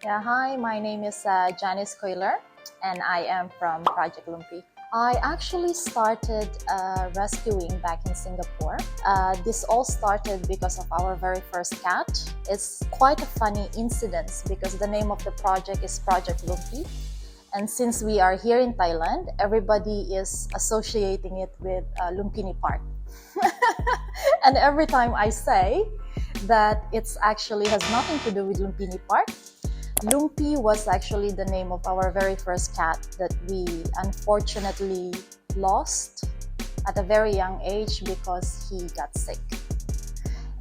Yeah, hi, my name is Janice Koehler and I am from Project Lumpi. I actually started rescuing back in Singapore. This all started because of our very first cat. It's quite a funny incident because the name of the project is Project Lumpi. And since we are here in Thailand, everybody is associating it with Lumpini Park. And every time I say that it's actually has nothing to do with Lumpini Park, Lumpi was actually the name of our very first cat that we unfortunately lost at a very young age because he got sick.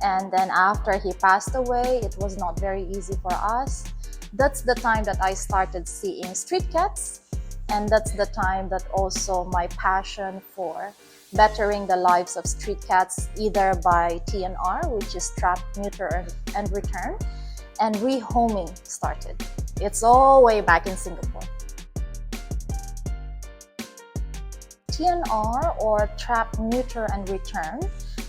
And then after he passed away, it was not very easy for us. That's the time that I started seeing street cats, and that's the time that also my passion for bettering the lives of street cats either by TNR, which is Trap-Neuter-Return, and rehoming started. It's all way back in Singapore. TNR or Trap, Neuter and Return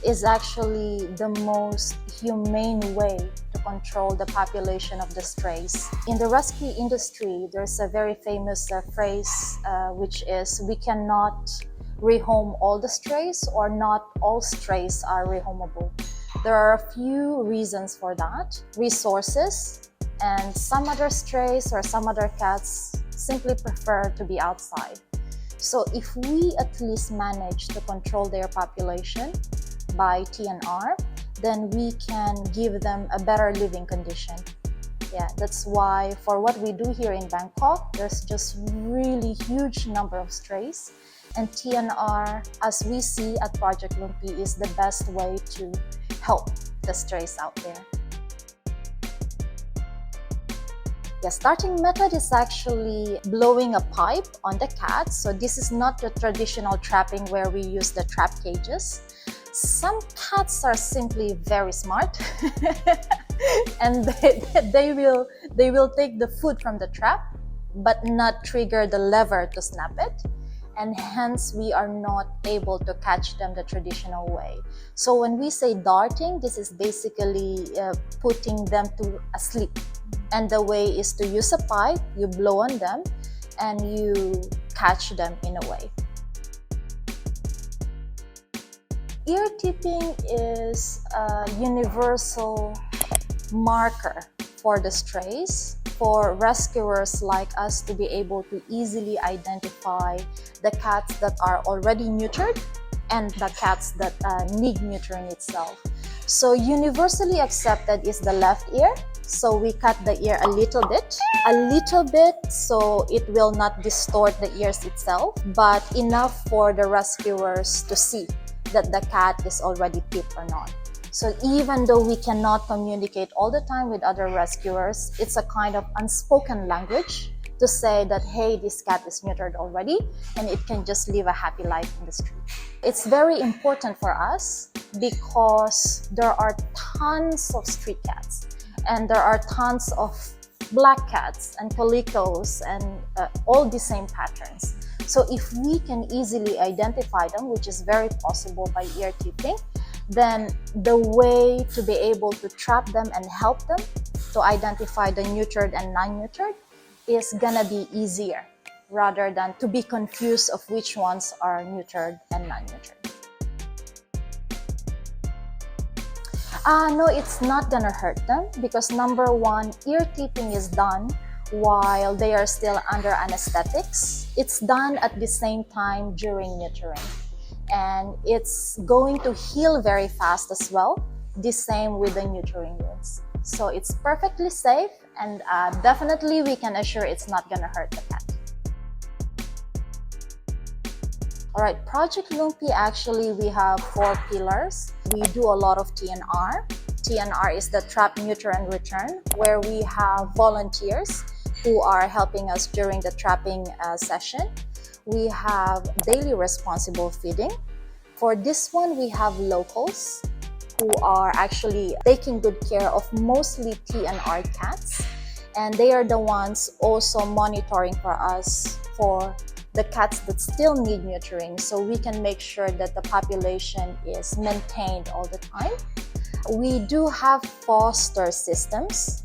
is actually the most humane way to control the population of the strays. In the rescue industry, there's a very famous phrase which is we cannot rehome all the strays, or not all strays are rehomable. There are a few reasons for that. Resources, and some other strays or some other cats simply prefer to be outside. So if we at least manage to control their population by TNR, then we can give them a better living condition. Yeah, that's why for what we do here in Bangkok, there's just really huge number of strays. And TNR, as we see at Project Lumpi, is the best way to help the strays out there. The starting method is actually blowing a pipe on the cat. So this is not the traditional trapping where we use the trap cages. Some cats are simply very smart and they will take the food from the trap but not trigger the lever to snap it. And hence we are not able to catch them the traditional way. So when we say darting, this is basically putting them to sleep. And the way is to use a pipe, you blow on them, and you catch them in a way. Ear tipping is a universal marker for the strays, for rescuers like us to be able to easily identify the cats that are already neutered and the cats that need neutering itself. So universally accepted is the left ear. So we cut the ear a little bit, so it will not distort the ears itself, but enough for the rescuers to see that the cat is already tipped or not. So even though we cannot communicate all the time with other rescuers, it's a kind of unspoken language to say that, hey, this cat is neutered already and it can just live a happy life in the street. It's very important for us because there are tons of street cats and there are tons of black cats and calicos and all the same patterns. So if we can easily identify them, which is very possible by ear tipping, then the way to be able to trap them and help them to identify the neutered and non-neutered is gonna be easier rather than to be confused of which ones are neutered and non-neutered. No, it's not gonna hurt them because number one, ear tipping is done while they are still under anesthetics. It's done at the same time during neutering. And it's going to heal very fast as well. The same with the neutering wounds. So it's perfectly safe and definitely we can assure it's not gonna hurt the cat. Alright, Project Lumpi, actually we have 4 pillars. We do a lot of TNR. TNR is the Trap, Neuter and Return, where we have volunteers who are helping us during the trapping session. We have daily responsible feeding. For this one, we have locals who are actually taking good care of mostly TNR cats. And they are the ones also monitoring for us for the cats that still need neutering. So we can make sure that the population is maintained all the time. We do have foster systems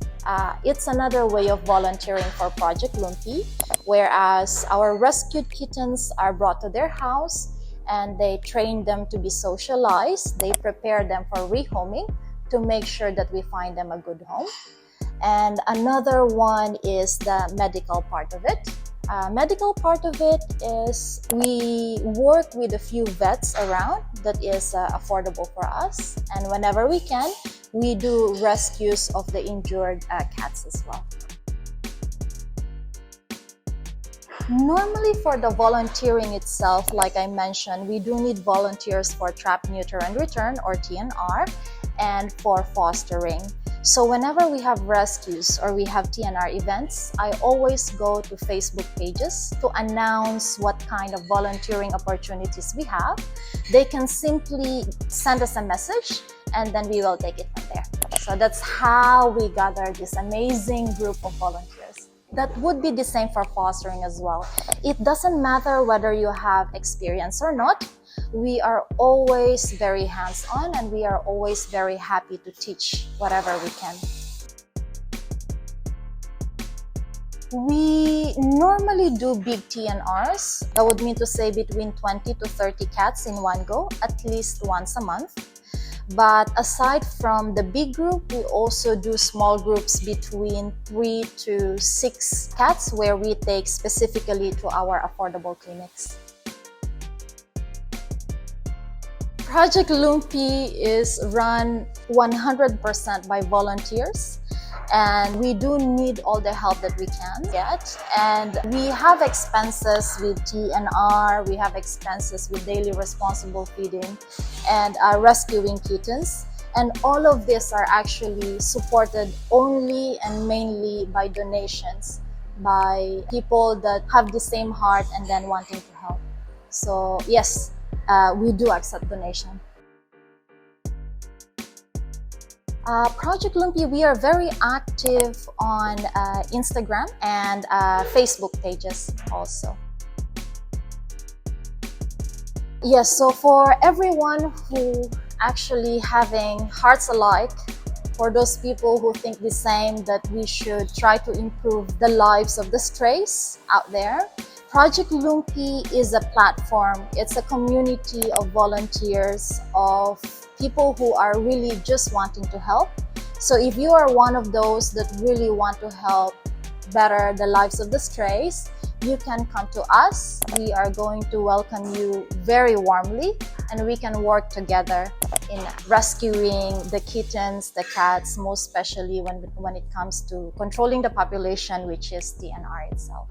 It's another way of volunteering for Project Lumpi, whereas our rescued kittens are brought to their house and they train them to be socialized. They prepare them for rehoming to make sure that we find them a good home. And another one is the medical part of it. Medical part of it is we work with a few vets around that is affordable for us. And whenever we can, we do rescues of the injured cats as well. Normally for the volunteering itself, like I mentioned, we do need volunteers for Trap-Neuter-Return or TNR and for fostering. So whenever we have rescues or we have TNR events, I always go to Facebook pages to announce what kind of volunteering opportunities we have. They can simply send us a message and then we will take it from there. So that's how we gather this amazing group of volunteers. That would be the same for fostering as well. It doesn't matter whether you have experience or not. We are always very hands-on and we are always very happy to teach whatever we can. We normally do big TNRs. That would mean to say between 20 to 30 cats in one go, at least once a month. But aside from the big group, we also do small groups between 3 to 6 cats where we take specifically to our affordable clinics. Project Lumpi is run 100% by volunteers, and we do need all the help that we can get. And we have expenses with TNR, we have expenses with daily responsible feeding and rescuing kittens. And all of these are actually supported only and mainly by donations, by people that have the same heart and then wanting to help. So yes, we do accept donation. Project Lumpi, we are very active on Instagram and Facebook pages also. Yes, so for everyone who actually having hearts alike, for those people who think the same that we should try to improve the lives of the strays out there, Project Lumpi is a platform. It's a community of volunteers, of people who are really just wanting to help. So if you are one of those that really want to help better the lives of the strays, you can come to us. We are going to welcome you very warmly, and we can work together in rescuing the kittens, the cats, most especially when it comes to controlling the population, which is TNR itself.